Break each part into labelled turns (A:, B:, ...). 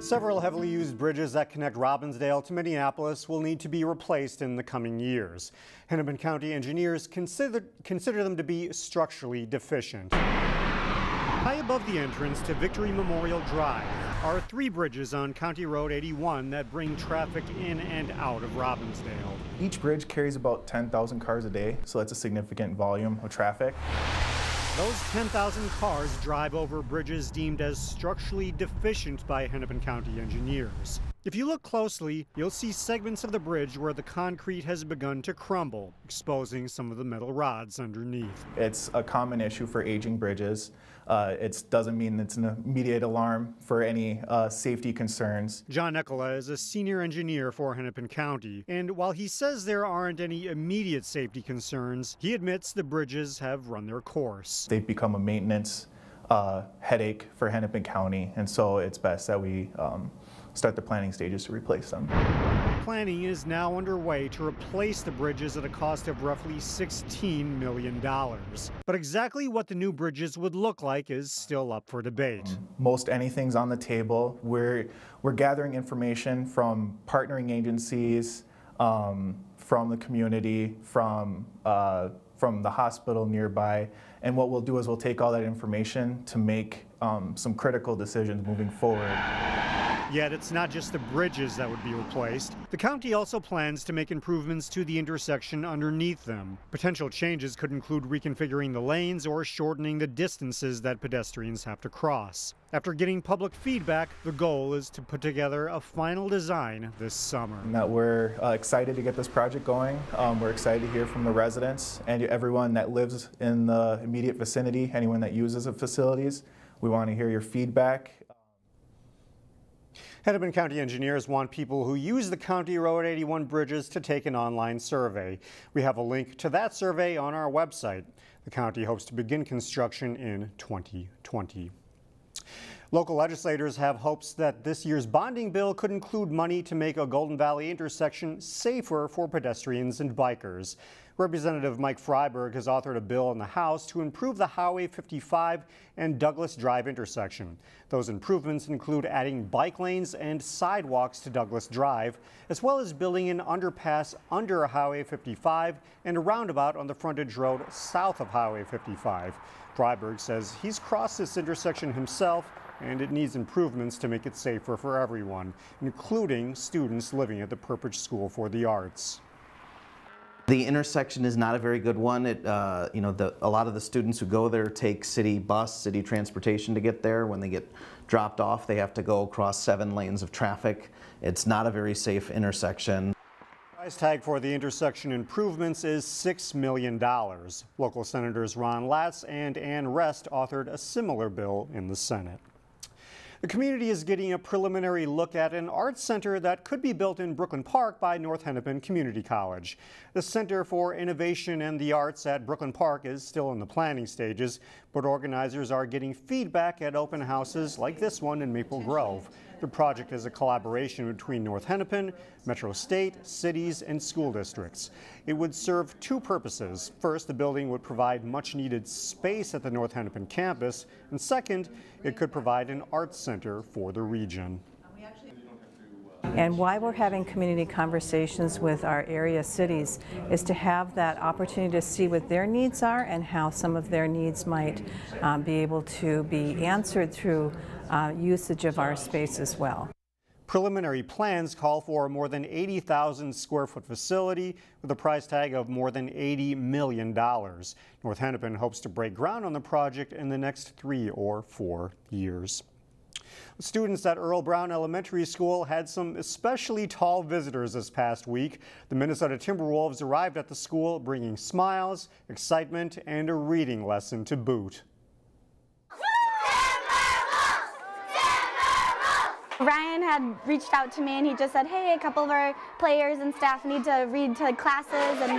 A: Several heavily used bridges that connect Robbinsdale to Minneapolis will need to be replaced in the coming years. Hennepin County engineers consider them to be structurally deficient. High above the entrance to Victory Memorial Drive are 3 bridges on County Road 81 that bring traffic in and out of Robbinsdale.
B: Each bridge carries about 10,000 cars a day, so that's a significant volume of traffic.
A: Those 10,000 cars drive over bridges deemed as structurally deficient by Hennepin County engineers. If you look closely, you'll see segments of the bridge where the concrete has begun to crumble, exposing some of the metal rods underneath.
B: It's a common issue for aging bridges. It doesn't mean it's an immediate alarm for any safety concerns.
A: John Eckola is a senior engineer for Hennepin County, and while he says there aren't any immediate safety concerns, he admits the bridges have run their course.
B: They've become a maintenance headache for Hennepin County, and so it's best that we start the planning stages to replace them.
A: Planning is now underway to replace the bridges at a cost of roughly $16 million. But exactly what the new bridges would look like is still up for debate.
B: Most anything's on the table. We're gathering information from partnering agencies, from the community, from the hospital nearby, and what we'll do is we'll take all that information to make some critical decisions moving forward.
A: Yet it's not just the bridges that would be replaced. The county also plans to make improvements to the intersection underneath them. Potential changes could include reconfiguring the lanes or shortening the distances that pedestrians have to cross. After getting public feedback, the goal is to put together a final design this summer.
B: And that we're excited to get this project going. We're excited to hear from the residents and everyone that lives in the immediate vicinity, anyone that uses the facilities. We want to hear your feedback.
A: Hennepin County engineers want people who use the County Road 81 bridges to take an online survey. We have a link to that survey on our website. The county hopes to begin construction in 2020. Local legislators have hopes that this year's bonding bill could include money to make a Golden Valley intersection safer for pedestrians and bikers. Representative Mike Freiberg has authored a bill in the House to improve the Highway 55 and Douglas Drive intersection. Those improvements include adding bike lanes and sidewalks to Douglas Drive, as well as building an underpass under Highway 55 and a roundabout on the frontage road south of Highway 55. Freiberg says he's crossed this intersection himself, and it needs improvements to make it safer for everyone, including students living at the Purpose School for the Arts.
C: The intersection is not a very good one. A lot of the students who go there take city bus, city transportation to get there. When they get dropped off, they have to go across 7 lanes of traffic. It's not a very safe intersection.
A: The price tag for the intersection improvements is $6 million. Local Senators Ron Latz and Ann Rest authored a similar bill in the Senate. The community is getting a preliminary look at an arts center that could be built in Brooklyn Park by North Hennepin Community College. The Center for Innovation and the Arts at Brooklyn Park is still in the planning stages, but organizers are getting feedback at open houses like this one in Maple Grove. The project is a collaboration between North Hennepin, Metro State, cities, and school districts. It would serve 2 purposes. First, the building would provide much-needed space at the North Hennepin campus, and second, it could provide an arts center for the region.
D: And why we're having community conversations with our area cities is to have that opportunity to see what their needs are and how some of their needs might be able to be answered through usage of our space as well.
A: Preliminary plans call for a more than 80,000 square foot facility with a price tag of more than $80 million. North Hennepin hopes to break ground on the project in the next 3 or 4 years. Students at Earl Brown Elementary School had some especially tall visitors this past week. The Minnesota Timberwolves arrived at the school bringing smiles, excitement, and a reading lesson to boot.
E: Ryan had reached out to me and he just said, hey, a couple of our players and staff need to read to classes. And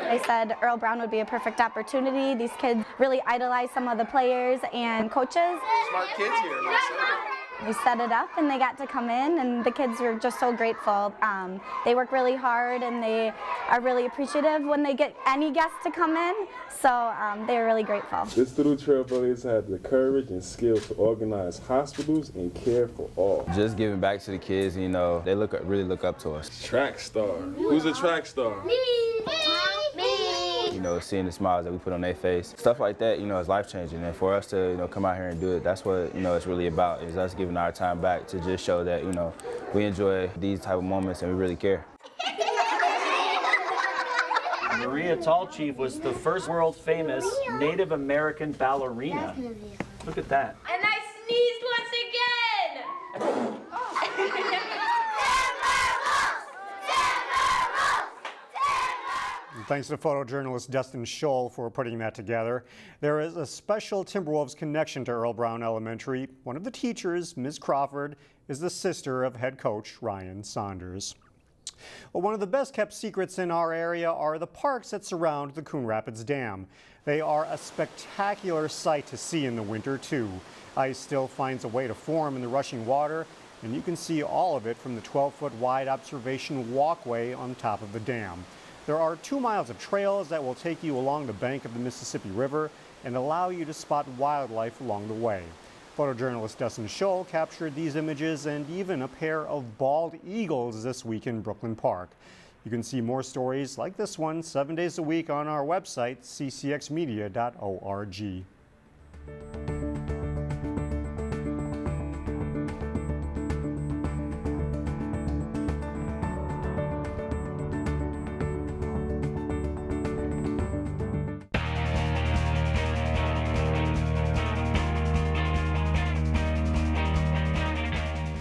E: I said Earl Brown would be a perfect opportunity. These kids really idolize some of the players and coaches.
F: Smart kids here in Minnesota.
E: We set it up and they got to come in, and the kids were just so grateful. They work really hard and they are really appreciative when they get any guests to come in, so they're really grateful.
F: This little trailblazer had the courage and skills to organize hospitals and care for all.
G: Just giving back to the kids, you know, they really look up to us.
F: Track star. Who's a track star?
H: Me.
G: You know, seeing the smiles that we put on their face, stuff like that, you know, is life-changing. And for us to, you know, come out here and do it, that's what, you know, it's really about, is us giving our time back to just show that, you know, we enjoy these type of moments and we really care.
I: Maria Tallchief was the first world-famous Native American ballerina. Look at that.
H: And I sneezed once again!
A: Thanks to photojournalist Dustin Scholl for putting that together. There is a special Timberwolves connection to Earl Brown Elementary. One of the teachers, Ms. Crawford, is the sister of head coach Ryan Saunders. Well, one of the best kept secrets in our area are the parks that surround the Coon Rapids Dam. They are a spectacular sight to see in the winter, too. Ice still finds a way to form in the rushing water, and you can see all of it from the 12-foot wide observation walkway on top of the dam. There are 2 miles of trails that will take you along the bank of the Mississippi River and allow you to spot wildlife along the way. Photojournalist Dustin Scholl captured these images and even a pair of bald eagles this week in Brooklyn Park. You can see more stories like this one 7 days a week on our website, ccxmedia.org.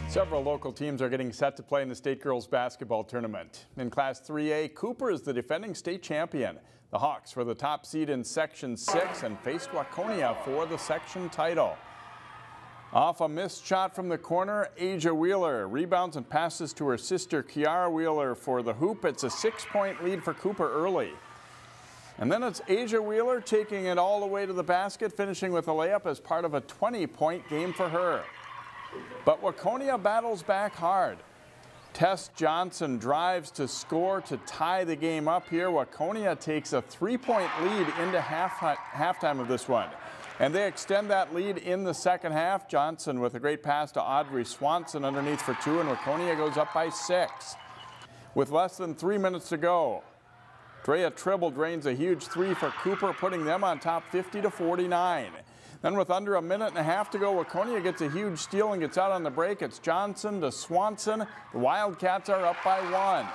J: Several local teams are getting set to play in the state girls basketball tournament. In Class 3A, Cooper is the defending state champion. The Hawks were the top seed in Section 6 and faced Waconia for the section title. Off a missed shot from the corner, Asia Wheeler rebounds and passes to her sister Kiara Wheeler for the hoop. It's a 6-point lead for Cooper early. And then it's Asia Wheeler taking it all the way to the basket, finishing with a layup as part of a 20-point game for her. But Waconia battles back hard. Tess Johnson drives to score to tie the game up here. Waconia takes a 3-point lead into halftime of this one. And they extend that lead in the second half. Johnson with a great pass to Audrey Swanson underneath for 2, and Waconia goes up by 6. With less than 3 minutes to go, Drea Tribble drains a huge 3 for Cooper, putting them on top 50-49. Then with under a minute and a half to go, Waconia gets a huge steal and gets out on the break. It's Johnson to Swanson. The Wildcats are up by 1.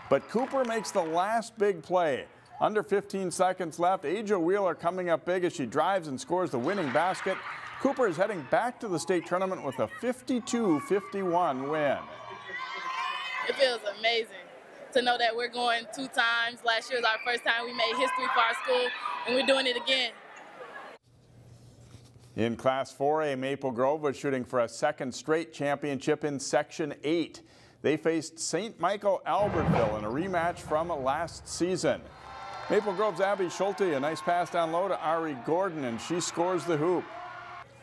J: But Cooper makes the last big play. Under 15 seconds left, Asia Wheeler coming up big as she drives and scores the winning basket. Cooper is heading back to the state tournament with a 52-51 win.
K: It feels amazing to know that we're going 2 times. Last year was our first time we made history for our school, and we're doing it again.
J: In Class 4A, Maple Grove was shooting for a second straight championship in Section 8. They faced St. Michael-Albertville in a rematch from last season. Maple Grove's Abby Schulte, a nice pass down low to Ari Gordon, and she scores the hoop.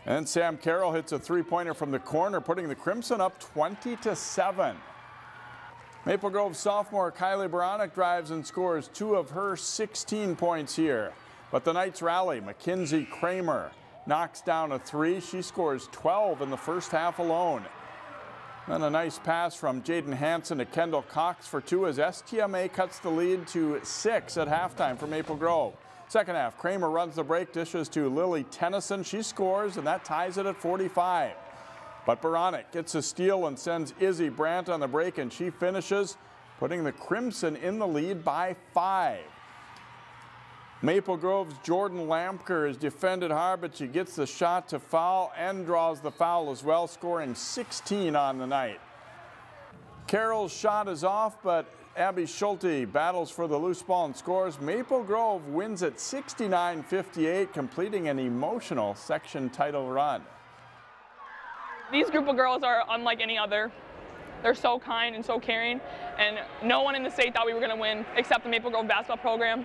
J: And Sam Carroll hits a 3-pointer from the corner, putting the Crimson up 20-7. Maple Grove sophomore Kylie Baronic drives and scores 2 of her 16 points here. But the Knights rally. Mackenzie Kramer knocks down a 3. She scores 12 in the first half alone. Then a nice pass from Jaden Hansen to Kendall Cox for 2 as STMA cuts the lead to 6 at halftime for Maple Grove. Second half, Kramer runs the break, dishes to Lily Tennyson. She scores, and that ties it at 45. But Baronic gets a steal and sends Izzy Brandt on the break, and she finishes, putting the Crimson in the lead by 5. Maple Grove's Jordan Lampker is defended hard, but she gets the shot to foul and draws the foul as well, scoring 16 on the night. Carroll's shot is off, but Abby Schulte battles for the loose ball and scores. Maple Grove wins at 69-58, completing an emotional section title run.
L: These group of girls are unlike any other. They're so kind and so caring, and no one in the state thought we were going to win except the Maple Grove basketball program.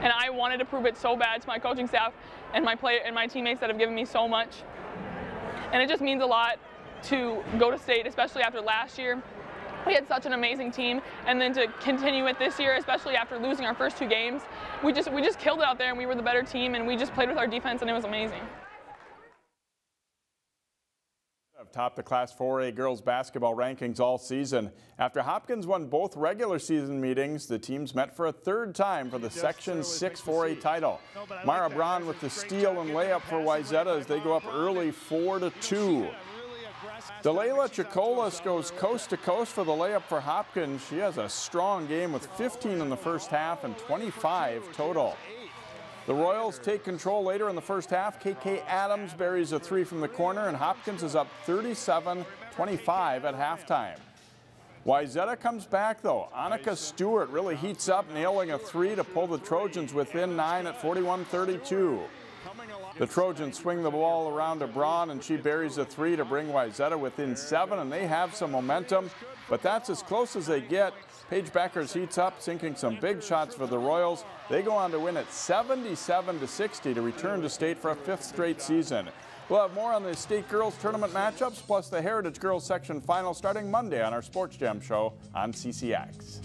L: And I wanted to prove it so bad to my coaching staff and my teammates that have given me so much. and it just means a lot to go to state, especially after last year. We had such an amazing team, and then to continue it this year, especially after losing our first 2 games, we just killed it out there, and we were the better team, and we just played with our defense, and it was amazing.
J: Have topped the Class 4A girls basketball rankings all season. After Hopkins won both regular season meetings, the teams met for a 3rd time for the Section 6 4A title. Mara Braun with the steal and layup for Wayzata as they go up early 4-2. Delayla Chikolas goes coast to coast for the layup for Hopkins. She has a strong game with 15 in the first half and 25 total. The Royals take control later in the first half. KK Adams buries a 3 from the corner, and Hopkins is up 37-25 at halftime. Wayzata comes back though. Annika Stewart really heats up, nailing a 3 to pull the Trojans within 9 at 41-32. The Trojans swing the ball around to Braun, and she buries a 3 to bring Wayzata within 7, and they have some momentum, but that's as close as they get. Paige Beckers heats up, sinking some big shots for the Royals. They go on to win at 77-60 to return to state for a 5th straight season. We'll have more on the state girls tournament matchups, plus the Heritage Girls Section final starting Monday on our Sports Jam show on CCX.